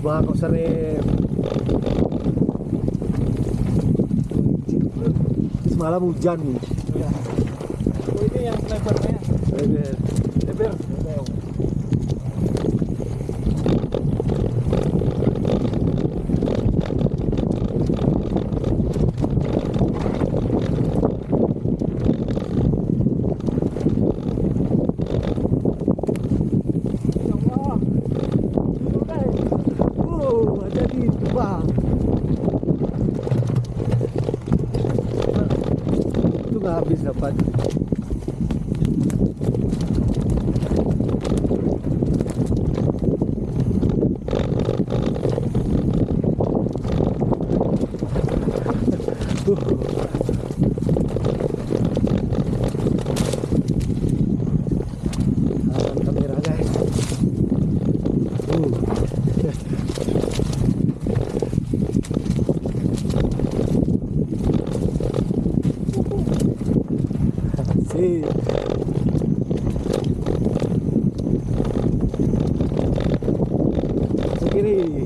Bako Sarip. Semalam hujan nih. Ya. Oh, ini yang lebarnya. Lebar. Ada di Bang. Itu nggak habis dapat. Aman kamera guys. Asik. Kiri.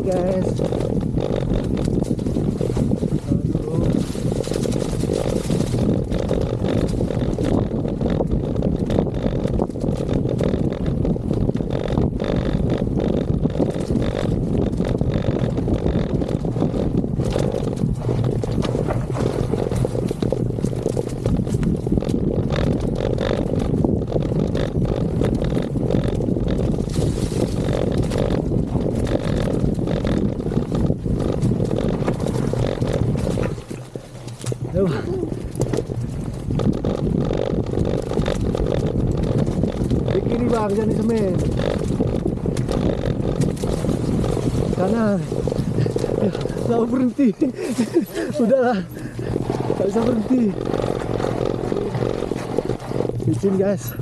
Guys. Di kiri bang, jangan di semen. Kanan. Nggak berhenti. Udahlah, nggak bisa berhenti. Licin guys.